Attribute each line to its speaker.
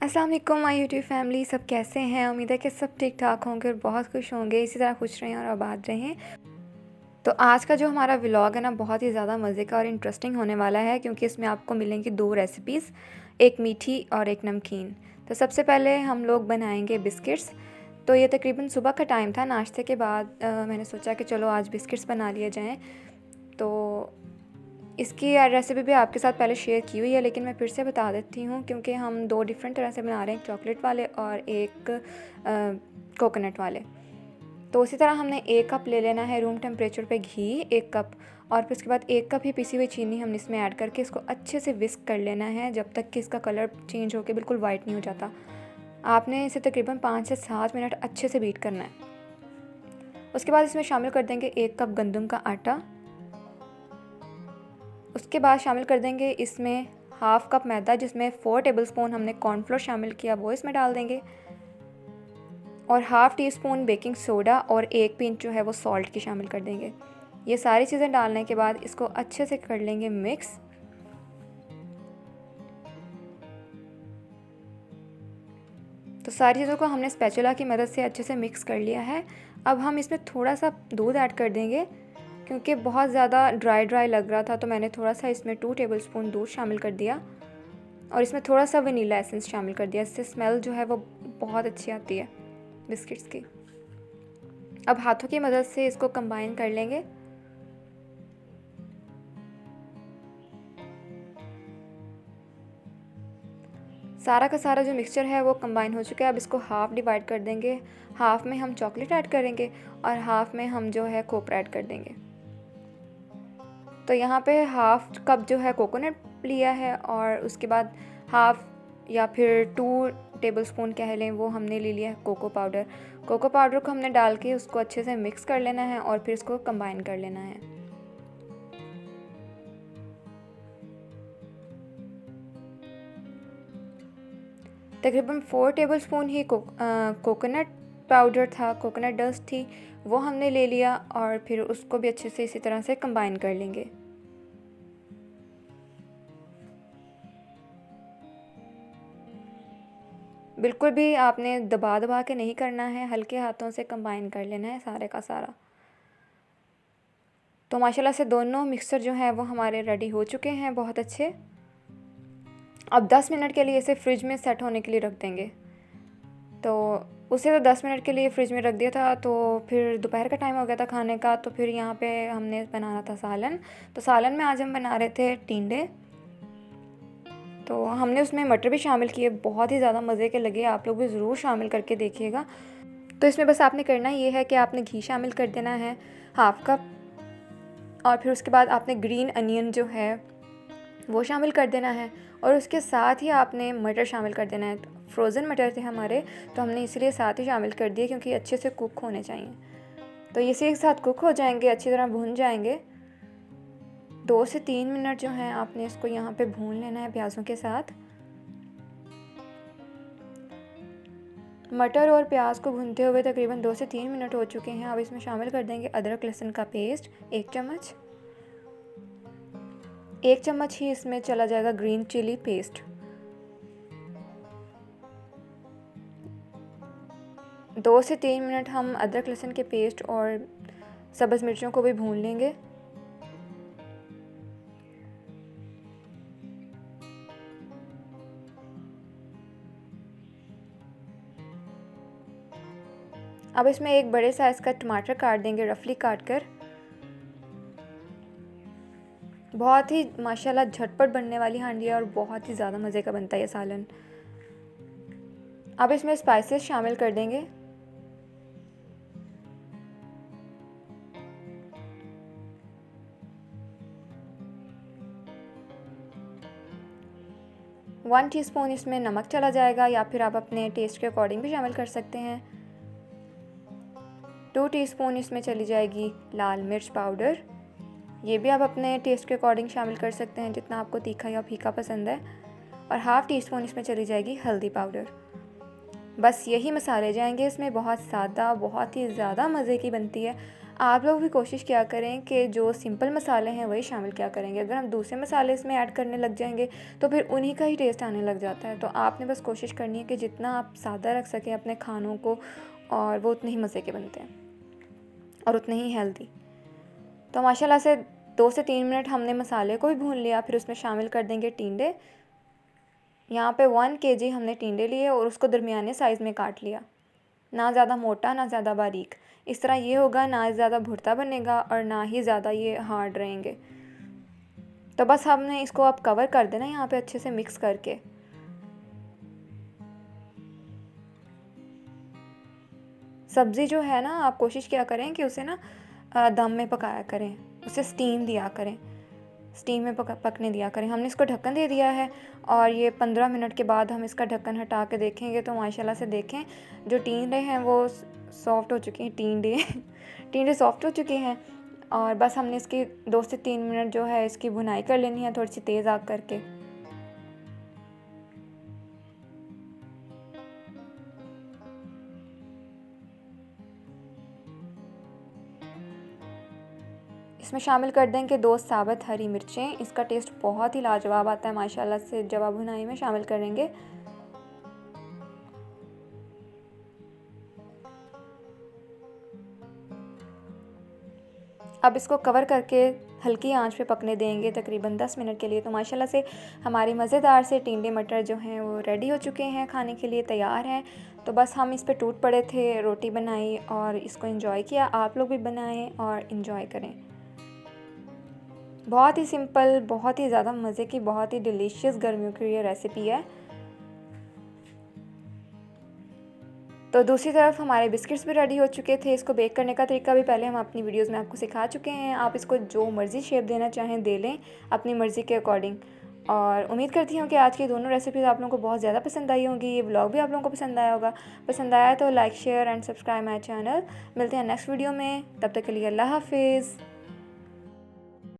Speaker 1: अस्सलाम वालेकुम my YouTube family, सब कैसे हैं। उम्मीद है कि सब ठीक ठाक होंगे और बहुत खुश होंगे, इसी तरह खुश रहें और आबाद रहें। तो आज का जो हमारा व्लॉग है ना, बहुत ही ज़्यादा मज़े का और इंटरेस्टिंग होने वाला है, क्योंकि इसमें आपको मिलेंगी 2 रेसिपीज़, एक मीठी और एक नमकीन। तो सबसे पहले हम लोग बनाएंगे बिस्किट्स। तो ये तकरीबन सुबह का टाइम था, नाश्ते के बाद मैंने सोचा कि चलो आज बिस्किट्स बना लिए जाएँ। तो इसकी रेसिपी भी आपके साथ पहले शेयर की हुई है, लेकिन मैं फिर से बता देती हूँ, क्योंकि हम 2 डिफरेंट तरह से बना रहे हैं, एक चॉकलेट वाले और एक कोकोनट वाले। तो उसी तरह हमने 1 कप ले लेना है रूम टेम्परेचर पे घी, 1 कप, और फिर उसके बाद 1 कप ही पिसी हुई चीनी हमने इसमें ऐड करके इसको अच्छे से विस्क कर लेना है, जब तक कि इसका कलर चेंज होकर बिल्कुल वाइट नहीं हो जाता। आपने इसे तकरीबन 5 से 7 मिनट अच्छे से बीट करना है। उसके बाद इसमें शामिल कर देंगे 1 कप गंदम का आटा। उसके बाद शामिल कर देंगे इसमें हाफ़ कप मैदा, जिसमें 4 टेबलस्पून हमने कॉर्नफ्लोर शामिल किया, वो इसमें डाल देंगे, और half tea spoon baking soda और 1 पिंच जो है वो सॉल्ट की शामिल कर देंगे। ये सारी चीज़ें डालने के बाद इसको अच्छे से कर लेंगे मिक्स। तो सारी चीज़ों को हमने स्पैचुला की मदद से अच्छे से मिक्स कर लिया है। अब हम इसमें थोड़ा सा दूध ऐड कर देंगे, क्योंकि बहुत ज़्यादा ड्राई लग रहा था, तो मैंने थोड़ा सा इसमें 2 टेबलस्पून दूध शामिल कर दिया, और इसमें थोड़ा सा वनीला एसेंस शामिल कर दिया। इससे स्मेल जो है वो बहुत अच्छी आती है बिस्किट्स की। अब हाथों की मदद से इसको कंबाइन कर लेंगे। सारा का सारा जो मिक्सचर है वो कंबाइन हो चुका है। अब इसको हाफ़ डिवाइड कर देंगे, हाफ़ में हम चॉकलेट ऐड करेंगे और हाफ़ में हम जो है खोपरा ऐड कर देंगे। तो यहाँ पे हाफ़ कप जो है कोकोनट लिया है, और उसके बाद हाफ़ या फिर 2 टेबलस्पून कह लें, वो हमने ले लिया है कोको पाउडर। कोको पाउडर को हमने डाल के उसको अच्छे से मिक्स कर लेना है और फिर इसको कंबाइन कर लेना है। तकरीबन 4 टेबलस्पून ही कोकोनट पाउडर था, कोकोनट डस्ट थी, वो हमने ले लिया, और फिर उसको भी अच्छे से इसी तरह से कंबाइन कर लेंगे। बिल्कुल भी आपने दबा दबा के नहीं करना है, हल्के हाथों से कंबाइन कर लेना है सारे का सारा। तो माशाल्लाह से दोनों मिक्सचर जो हैं वो हमारे रेडी हो चुके हैं बहुत अच्छे। अब 10 मिनट के लिए इसे फ्रिज में सेट होने के लिए रख देंगे। तो उसे तो 10 मिनट के लिए फ्रिज में रख दिया था, तो फिर दोपहर का टाइम हो गया था खाने का, तो फिर यहाँ पे हमने बनाना था सालन। तो सालन में आज हम बना रहे थे टिंडे। तो हमने उसमें मटर भी शामिल किए, बहुत ही ज़्यादा मज़े के लगे, आप लोग भी ज़रूर शामिल करके देखिएगा। तो इसमें बस आपने करना ये है कि आपने घी शामिल कर देना है हाफ़ कप, और फिर उसके बाद आपने ग्रीन अनियन जो है वो शामिल कर देना है, और उसके साथ ही आपने मटर शामिल कर देना है। फ्रोज़न मटर थे हमारे, तो हमने इसलिए साथ ही शामिल कर दिए, क्योंकि अच्छे से कुक होने चाहिए। तो ये इसी के साथ कुक हो जाएंगे, अच्छी तरह भून जाएंगे। 2 से 3 मिनट जो हैं आपने इसको यहाँ पे भून लेना है प्याज़ों के साथ। मटर और प्याज को भूनते हुए तकरीबन 2 से 3 मिनट हो चुके हैं। अब इसमें शामिल कर देंगे अदरक लहसुन का पेस्ट 1 चम्मच। 1 चम्मच ही इसमें चला जाएगा ग्रीन चिली पेस्ट। 2 से 3 मिनट हम अदरक लहसुन के पेस्ट और सब्ज़ मिर्चों को भी भून लेंगे। अब इसमें एक बड़े साइज़ का टमाटर काट देंगे, रफली काट कर। बहुत ही माशाल्लाह झटपट बनने वाली हांडी है और बहुत ही ज़्यादा मज़े का बनता है ये सालन। अब इसमें स्पाइसेस शामिल कर देंगे। वन टीस्पून इसमें नमक चला जाएगा, या फिर आप अपने टेस्ट के अकॉर्डिंग भी शामिल कर सकते हैं। 2 टीस्पून इसमें चली जाएगी लाल मिर्च पाउडर, ये भी आप अपने टेस्ट के अकॉर्डिंग शामिल कर सकते हैं, जितना आपको तीखा या फीका पसंद है। और हाफ़ टी स्पून इसमें चली जाएगी हल्दी पाउडर। बस यही मसाले जाएंगे इसमें, बहुत सादा, बहुत ही ज़्यादा मज़े की बनती है। आप लोग भी कोशिश किया करें कि जो सिंपल मसाले हैं वही शामिल किया करेंगे। अगर हम दूसरे मसाले इसमें ऐड करने लग जाएंगे तो फिर उन्हीं का ही टेस्ट आने लग जाता है। तो आपने बस कोशिश करनी है कि जितना आप सादा रख सकें अपने खानों को, और वो उतने ही मज़े के बनते हैं और उतने ही हेल्दी। तो माशाल्लाह से 2 से 3 मिनट हमने मसाले को भी भून लिया। फिर उसमें शामिल कर देंगे टिंडे। यहाँ पे 1 kg हमने टिंडे लिए और उसको दरमियाने साइज़ में काट लिया, ना ज़्यादा मोटा ना ज़्यादा बारीक। इस तरह ये होगा, ना ज़्यादा भुरता बनेगा और ना ही ज़्यादा ये हार्ड रहेंगे। तो बस हमने इसको अब कवर कर देना यहाँ पे अच्छे से मिक्स करके। सब्ज़ी जो है ना, आप कोशिश किया करें कि उसे ना दम में पकाया करें, उसे स्टीम दिया करें, स्टीम में पकने दिया करें। हमने इसको ढक्कन दे दिया है और ये 15 मिनट के बाद हम इसका ढक्कन हटा के देखेंगे तो माशाल्लाह से देखें जो टिंडे हैं वो सॉफ़्ट हो चुके हैं। टिंडे सॉफ़्ट हो चुके हैं। और बस हमने इसकी 2 से 3 मिनट जो है इसकी भुनाई कर लेनी है, थोड़ी सी तेज़ आग करके। इसमें शामिल कर देंगे 2 साबुत हरी मिर्चें। इसका टेस्ट बहुत ही लाजवाब आता है माशाल्लाह से जब आप भुनाई में शामिल करेंगे। अब इसको कवर करके हल्की आंच पे पकने देंगे तकरीबन 10 मिनट के लिए। तो माशाल्लाह से हमारी मज़ेदार से टिंडे मटर जो हैं वो रेडी हो चुके हैं, खाने के लिए तैयार हैं। तो बस हम इस पे टूट पड़े थे, रोटी बनाई और इसको एंजॉय किया। आप लोग भी बनाएं और एंजॉय करें। बहुत ही सिंपल, बहुत ही ज़्यादा मज़े की, बहुत ही डिलीशियस गर्मियों की ये रेसिपी है। तो दूसरी तरफ हमारे बिस्किट्स भी रेडी हो चुके थे। इसको बेक करने का तरीका भी पहले हम अपनी वीडियोस में आपको सिखा चुके हैं। आप इसको जो मर्ज़ी शेप देना चाहें दे लें अपनी मर्ज़ी के अकॉर्डिंग। और उम्मीद करती हूँ कि आज की दोनों रेसिपीज़ आप लोगों को बहुत ज़्यादा पसंद आई होंगी। ये व्लॉग भी आप लोगों को पसंद आया होगा। पसंद आया तो like share and subscribe my channel. मिलते हैं नेक्स्ट वीडियो में, तब तक के लिए अल्लाह हाफिज़।